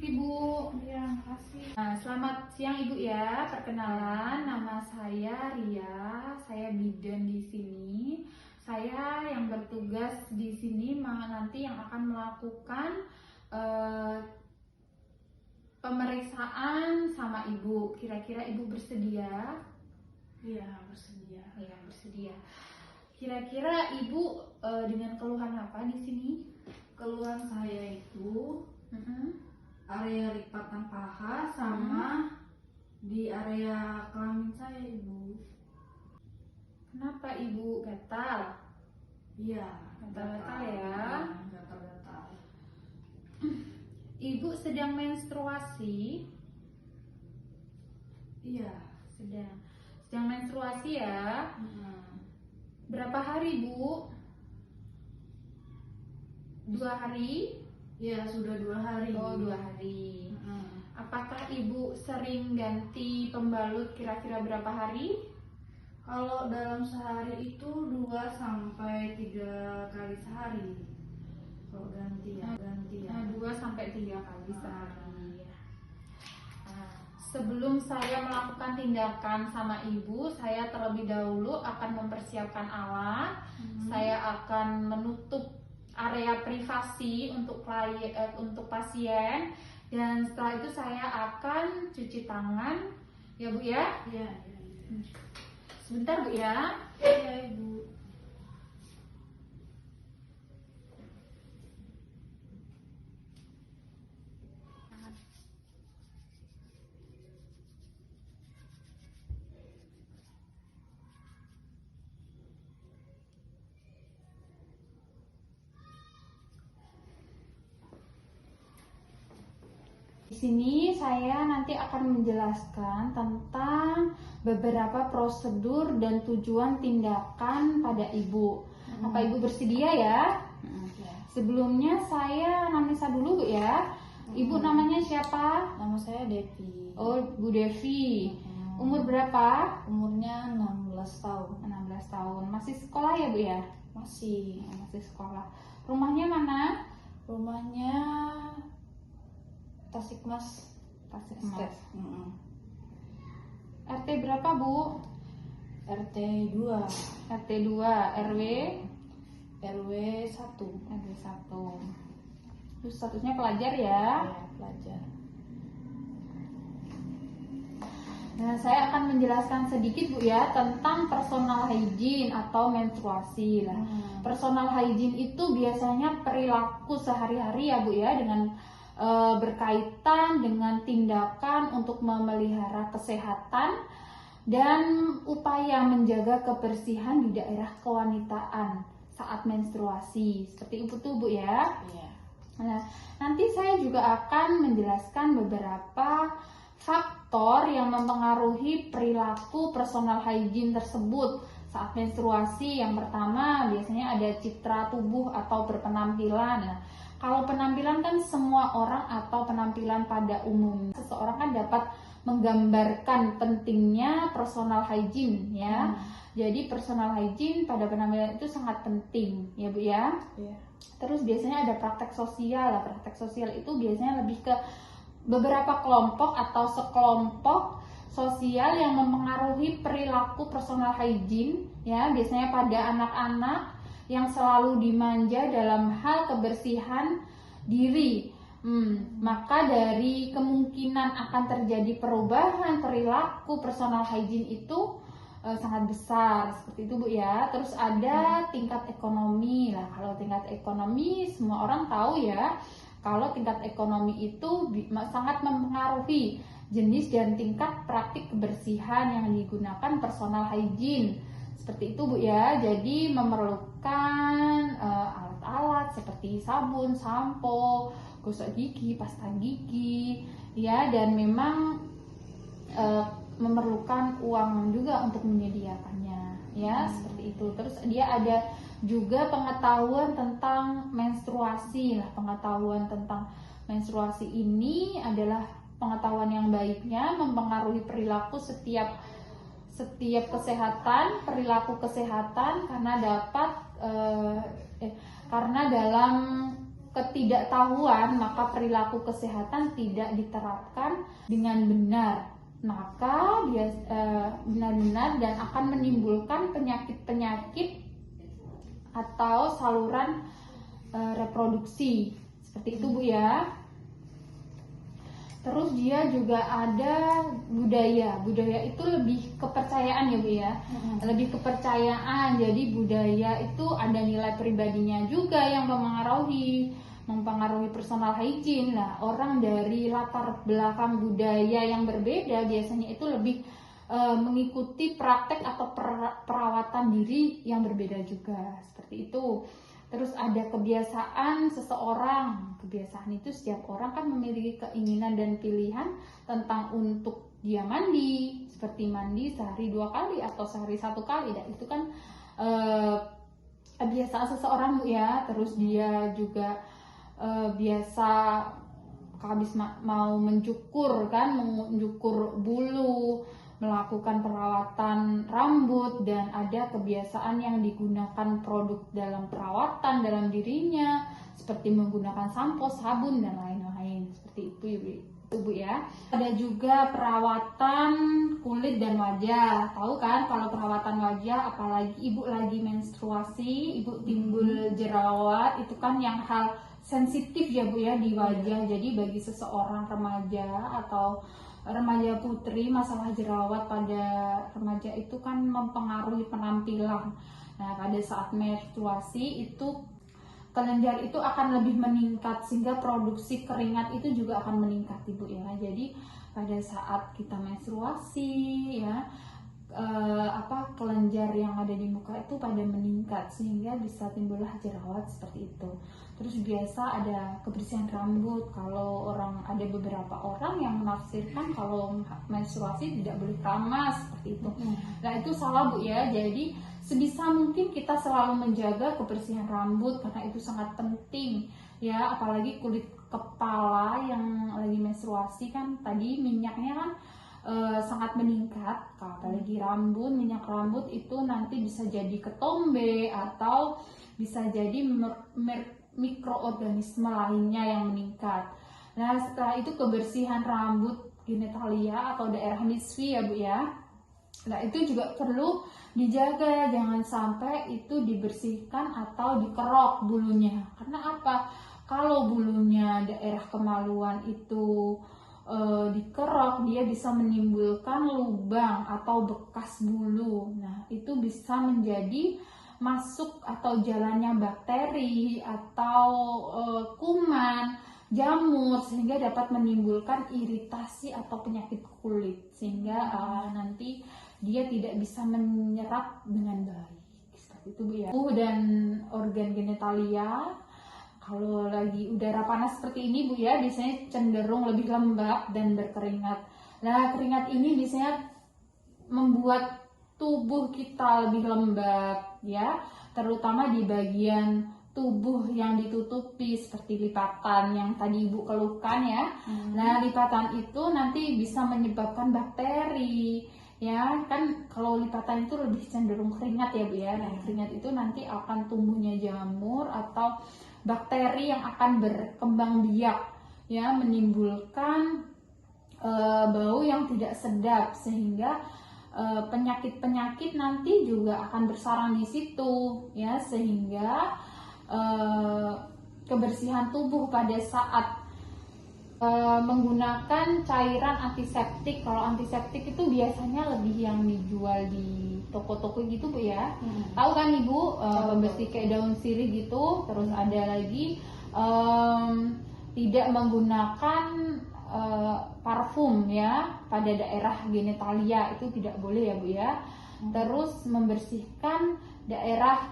Ibu. Ya, makasih. Nah, selamat siang Ibu ya. Perkenalan, nama saya Ria. Saya bidan di sini. Saya yang bertugas di sini nanti yang akan melakukan pemeriksaan sama Ibu. Kira-kira Ibu bersedia? Iya, bersedia. Ya, bersedia. Kira-kira Ibu dengan keluhan apa di sini? Keluhan saya itu area lipatan paha sama di area kelamin saya, Ibu. Kenapa Ibu gatal? Iya, Gatal-gatal ya. Gatal-gatal. Ibu sedang menstruasi? Iya. Sedang menstruasi ya. Berapa hari Bu? 2 hari? Iya, sudah 2 hari. Oh, 2 hari. Apakah Ibu sering ganti pembalut kira-kira berapa hari? Kalau dalam sehari itu 2 sampai 3 kali sehari. Kalau ganti ya. 2 sampai 3 kali sehari. Sebelum saya melakukan tindakan sama Ibu, saya terlebih dahulu akan mempersiapkan alat. Saya akan menutup area privasi untuk pasien, dan setelah itu saya akan cuci tangan ya Bu ya. Iya. Sebentar Bu ya. Iya, Ibu. Di sini saya nanti akan menjelaskan tentang beberapa prosedur dan tujuan tindakan pada Ibu. Apa Ibu bersedia ya? Sebelumnya saya analisa dulu Bu ya. Ibu namanya siapa? Nama saya Devi. Oh, Bu Devi. Umur berapa? Umurnya 16 tahun. 16 tahun. Masih sekolah ya Bu ya? Masih. Masih sekolah. Rumahnya mana? Rumahnya Tasikmas. Tasikmas. RT berapa Bu? RT 2. RT 2, RW? RW 1. RW 1. Terus statusnya pelajar ya? Ya, pelajar. Nah, saya akan menjelaskan sedikit Bu ya tentang personal hygiene atau menstruasi. Nah, personal hygiene itu biasanya perilaku sehari-hari ya Bu ya, dengan berkaitan dengan tindakan untuk memelihara kesehatan dan upaya menjaga kebersihan di daerah kewanitaan saat menstruasi. Seperti itu tuh Bu ya. Iya. Nah, nanti saya juga akan menjelaskan beberapa faktor yang mempengaruhi perilaku personal hygiene tersebut saat menstruasi. Yang pertama biasanya ada citra tubuh atau berpenampilan. Nah, kalau penampilan kan semua orang atau penampilan pada umumnya, seseorang kan dapat menggambarkan pentingnya personal hygiene ya. Jadi personal hygiene pada penampilan itu sangat penting ya Bu ya. Iya. Terus biasanya ada praktek sosial. Nah, praktek sosial itu biasanya lebih ke beberapa kelompok atau sekelompok sosial yang mempengaruhi perilaku personal hygiene ya, biasanya pada anak-anak yang selalu dimanja dalam hal kebersihan diri. Maka dari kemungkinan akan terjadi perubahan perilaku personal hygiene itu sangat besar, seperti itu Bu ya. Terus ada tingkat ekonomi. Nah, kalau tingkat ekonomi semua orang tahu ya, kalau tingkat ekonomi itu sangat mempengaruhi jenis dan tingkat praktik kebersihan yang digunakan personal hygiene. Seperti itu Bu ya. Jadi memerlukan alat-alat seperti sabun, sampo, gosok gigi, pasta gigi ya, dan memang memerlukan uang juga untuk menyediakannya ya, seperti itu. Terus dia ada juga pengetahuan tentang menstruasi. Nah, pengetahuan tentang menstruasi ini adalah pengetahuan yang baiknya mempengaruhi perilaku setiap kesehatan, perilaku kesehatan, karena dalam ketidaktahuan, maka perilaku kesehatan tidak diterapkan dengan benar, maka benar-benar dan akan menimbulkan penyakit-penyakit atau saluran reproduksi seperti itu Bu ya. Terus dia juga ada budaya itu lebih kepercayaan ya Bu ya, lebih kepercayaan. Jadi budaya itu ada nilai pribadinya juga yang mempengaruhi personal hygiene. Nah, orang dari latar belakang budaya yang berbeda biasanya itu lebih mengikuti praktek atau perawatan diri yang berbeda juga seperti itu. Terus ada kebiasaan seseorang. Kebiasaan itu setiap orang kan memiliki keinginan dan pilihan tentang untuk dia mandi, seperti mandi sehari 2 kali atau sehari 1 kali. Dan itu kan kebiasaan seseorang Bu ya. Terus dia juga biasa habis mau mencukur kan, mencukur bulu, melakukan perawatan rambut, dan ada kebiasaan yang digunakan produk dalam perawatan dalam dirinya seperti menggunakan sampo, sabun dan lain-lain seperti itu Bu ya. Ada juga perawatan kulit dan wajah. Tahu kan kalau perawatan wajah, apalagi ibu lagi menstruasi, ibu timbul jerawat, itu kan yang hal sensitif ya Bu ya di wajah. Jadi bagi seseorang remaja atau remaja putri, masalah jerawat pada remaja itu kan mempengaruhi penampilan. Nah, pada saat menstruasi itu kelenjar itu akan lebih meningkat sehingga produksi keringat itu juga akan meningkat Ibu ya. Jadi pada saat kita menstruasi ya, kelenjar yang ada di muka itu pada meningkat sehingga bisa timbullah jerawat seperti itu. Terus biasa ada kebersihan rambut. Kalau ada beberapa orang yang menafsirkan kalau menstruasi tidak boleh keramas seperti itu. Nah, itu salah Bu ya. Jadi sebisa mungkin kita selalu menjaga kebersihan rambut karena itu sangat penting ya, apalagi kulit kepala yang lagi menstruasi kan tadi minyaknya kan sangat meningkat. Apalagi minyak rambut itu nanti bisa jadi ketombe atau bisa jadi mikroorganisme lainnya yang meningkat. Nah, setelah itu kebersihan rambut genitalia atau daerah nisfi ya Bu ya. Nah, itu juga perlu dijaga, jangan sampai itu dibersihkan atau dikerok bulunya. Karena apa? Kalau bulunya daerah kemaluan itu dikerok, dia bisa menimbulkan lubang atau bekas bulu. Nah, itu bisa menjadi masuk atau jalannya bakteri atau kuman, jamur, sehingga dapat menimbulkan iritasi atau penyakit kulit, sehingga nanti dia tidak bisa menyerap dengan baik. Seperti itu Bu ya. Dan organ genitalia kalau lagi udara panas seperti ini Bu ya, biasanya cenderung lebih lembab dan berkeringat. Nah, keringat ini biasanya membuat tubuh kita lebih lembab ya, terutama di bagian tubuh yang ditutupi seperti lipatan yang tadi Ibu keluhkan ya. Nah, lipatan itu nanti bisa menyebabkan bakteri ya, kan kalau lipatan itu lebih cenderung keringat ya Bu ya. Nah, keringat itu nanti akan tumbuhnya jamur atau bakteri yang akan berkembang biak ya, menimbulkan bau yang tidak sedap, sehingga penyakit-penyakit nanti juga akan bersarang di situ ya, sehingga kebersihan tubuh pada saat menggunakan cairan antiseptik. Kalau antiseptik itu biasanya lebih yang dijual di toko-toko gitu Bu ya. Tahu kan Ibu, pembersih kayak daun sirih gitu. Terus ada lagi tidak menggunakan parfum ya pada daerah genitalia, itu tidak boleh ya Bu ya. Terus membersihkan daerah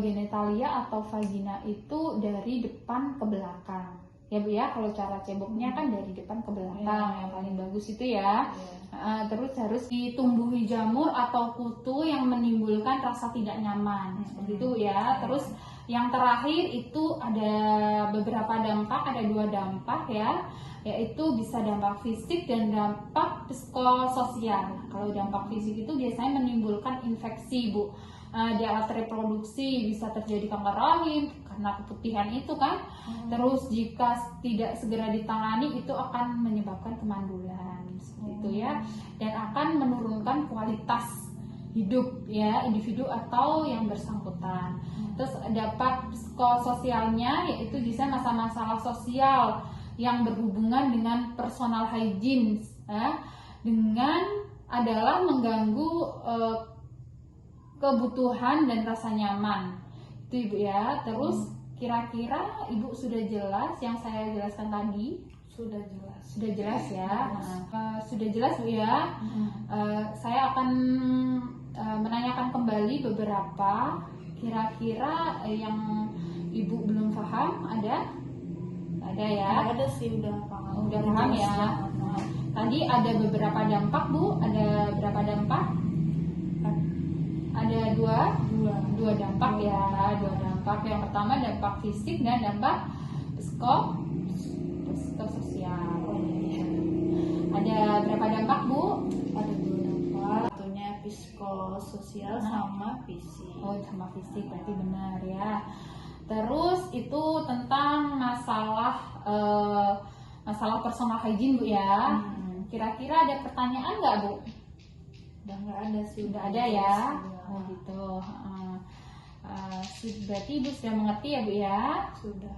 genitalia atau vagina itu dari depan ke belakang ya Bu ya. Kalau cara ceboknya kan dari depan ke belakang yang paling bagus itu ya. Terus harus ditumbuhi jamur atau kutu yang menimbulkan rasa tidak nyaman seperti itu ya. Terus yang terakhir itu ada beberapa dampak, ada 2 dampak ya, yaitu bisa dampak fisik dan dampak psikososial. Kalau dampak fisik itu biasanya menimbulkan infeksi Bu. di alat reproduksi bisa terjadi kanker rahim karena keputihan itu kan. Terus jika tidak segera ditangani itu akan menyebabkan kemandulan seperti itu ya, dan akan menurunkan kualitas hidup ya individu atau yang bersangkutan. Terus dapat psikososialnya yaitu bisa masalah-masalah sosial yang berhubungan dengan personal hygiene ya, dengan adalah mengganggu kebutuhan dan rasa nyaman itu Ibu ya. Terus kira-kira Ibu sudah jelas yang saya jelaskan tadi? Sudah jelas. Sudah jelas ya. Sudah jelas Bu ya. Saya akan menanyakan kembali beberapa kira-kira yang Ibu belum paham. Ada ya? Ada sih, udah paham. Udah paham ya. Tadi ada beberapa dampak Bu. Ada berapa dampak? Ada dua dampak ya. Dua dampak. Yang pertama dampak fisik dan dampak psikososial. Ada berapa dampak Bu? Ada 2 dampak. Satunya psikososial sama fisik. Oh, sama fisik berarti benar ya. Terus itu tentang masalah personal hygiene Bu ya. Kira-kira ada pertanyaan nggak Bu? Udah nggak ada sih. Udah ada ya. Oh gitu. Berarti Ibu sudah mengerti ya Bu ya? Sudah.